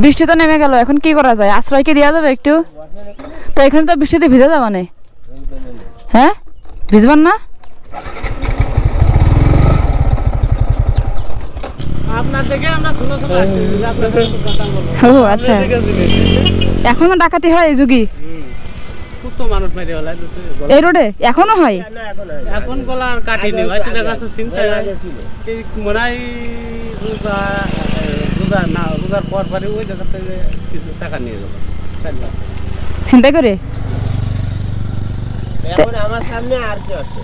বৃষ্টি তো নেমে গেল, এখন কি করা যায়? আশ্রয় কি দেওয়া যাবে একটু? তো এখানে তো বৃষ্টিতে ভিজে যাবা না? হ্যাঁ, ভিজবান না? ও আচ্ছা, এখনো ডাকাতি হয় এই যুগি? এই রোডে এখনো হয়? এখন গলা আর কাটেনি, হয়তো দেখা যাচ্ছে চিন্তা মনে হয় রোজার পর পরে ওই জায়গাতে কিছু টাকা নিয়ে যাবো চিন্তা করে। এখন আমার সামনে আর কি আছে?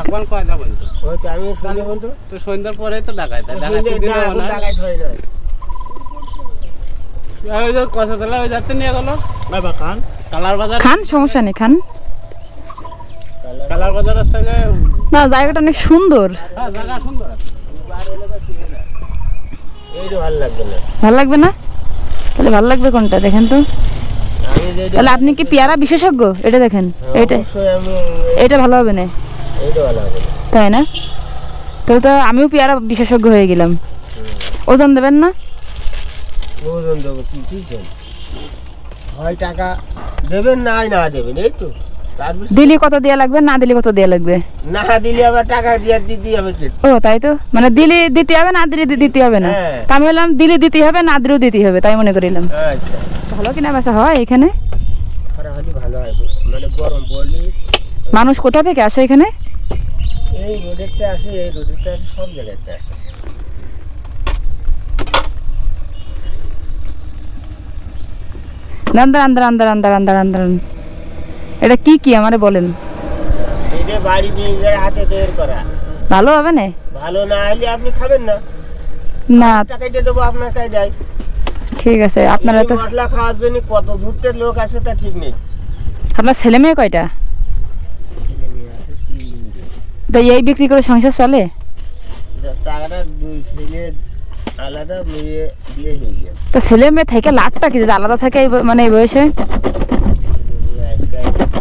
এখন কয় যাবেন হয়তো আমি শুনে বলতো তো সন্ধ্যার পরে তো ডাকায় ডাকাত হয় না। ওই যে কথা তোলা ওই যাতে নিয়ে গেল খান কালার বাজার। খান, সমস্যা নেই, খান। কালার বাজার আছে না, জায়গাটা অনেক সুন্দর। জায়গা সুন্দর, এই তো ভালো লাগবে না। ভালো লাগবে না? তাহলে ভালো লাগবে কোনটা দেখেন তো? তাহলে আপনি কি পেয়ারা বিশেষজ্ঞ? এটা দেখেন, এটা ভালো হবে না? তাই না? তাহলে তো আমিও পেয়ারা বিশেষজ্ঞ হয়ে গেলাম। ওজন দেবেন না? ওজন দেবো কি হয়, টাকা দেবেন না দেবেন, এই তো। দিলে কত দেয়া লাগবে, না দিলে কত দেয়া লাগবে? না দিলে আবার টাকা দিয়ে দিতে হবে। ও তাই তো, মানে দিলে দিতে হবে, না দিলে দিতে হবে না? তা আমি বললাম দিলে দিতে হবে, না দিলেও দিতে হবে, তাই মনে করিলাম। ভালো কিনা বেচা হয় এখানে? ভালো হয়, মানে গরম পড়লে মানুষ কোথা থেকে আসে এখানে? এই রোডেরটা আসে, এই রোডেরটা সব জায়গাতে আসে। এটা কি কি আমারে বলেন? এটা বাড়ি নিজের হাতে তৈরি করা। ভালো হবে না? ভালো না হলে আপনি খাবেন না। না, টাকা দিয়ে দেবো আপনার কাছে যাই। ঠিক আছে, আপনারা তো মশলা খাওয়ার জন্য কত দূরতে লোক আসে তা ঠিক নেই। আপনার ছেলে মেয়ে কয়টা? তো এই বিক্রি করে সংসার চলে? টাকাটা দুই ছেলে আলাদা, মেয়ে বিয়ে হয়ে গেছে। তো ছেলে মেয়ে থেকে লাটটা কি যদি আলাদা থাকে মানে এই বয়সে?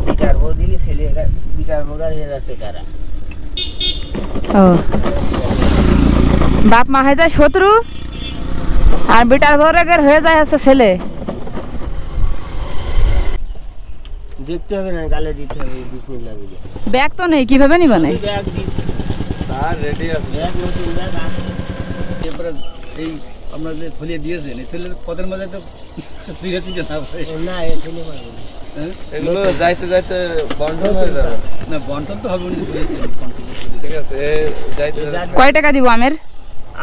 বিটার বউ দিলে ছেলে বিটার বউরার হয়ে যাচ্ছে তারা। ও, বাপ মা হয়ে যায় শত্রু, আর বিটার বউরের হয়ে যায় হচ্ছে ছেলে। দেখতে হবে না, গালে দিতে হবে। ব্যাগ তো নেই, কিভাবে নিবা? নাই ব্যাগ দিচ্ছি, তার রেডি আছে। ব্যাগ নতুন ব্যাগ আছে। এরপরে এই আপনার যে খুলিয়ে দিয়েছেন, এই ছেলের পদের মাঝে তো সুইয়া চিন্তা না ভাই না, এই ছেলে পারবে না। এগুলো যাইতে যাইতে বন্টন হয়ে যাবে না? বন্টন তো হবে, ঠিক আছে। যাইতে কয় টাকা দিব আমের?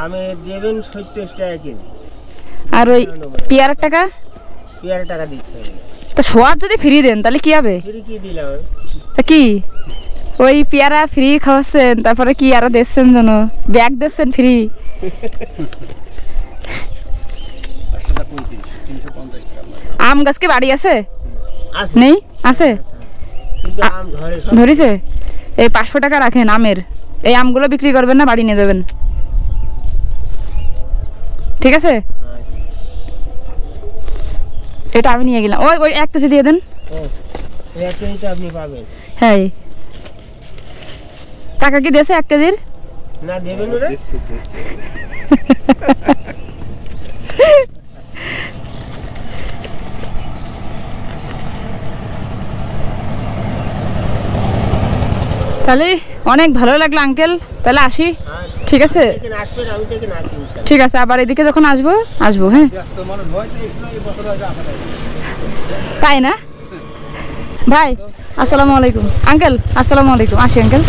আমি দেবেন 70 টাকা কেজি। আর ওই পেয়ারার টাকা? পেয়ারা টাকা দিতে হবে। তো সোয়াব যদি ফ্রি দেন তাহলে কি হবে? ফ্রি কি দিলাম? তা কি ওই পেয়ারা ফ্রি খাওয়াচ্ছেন, তারপরে কি আরো দিচ্ছেন যেন, ব্যাগ দিচ্ছেন ফ্রি? আম গাছ কি বাড়ি আছে? নেই, আছে? ধরেছে? এই 500 টাকা রাখেন আমের, এই আমগুলো বিক্রি করবেন না, বাড়ি নিয়ে যাবেন, ঠিক আছে? এটা আমি নিয়ে গেলাম। ওই ওই 1 কেজি দিয়ে দেন। আপনি পাবেন। হ্যাঁ, টাকা কি দিয়েছে 1 কেজির? না, দেবেন ওরা। তাহলে অনেক ভালো লাগলো আঙ্কেল, তাহলে আসি, ঠিক আছে? ঠিক আছে, আবার এদিকে যখন আসবো। হ্যাঁ, তাই না ভাই? আসসালামু আলাইকুম আঙ্কেল। আসসালামু আলাইকুম, আসি আঙ্কেল।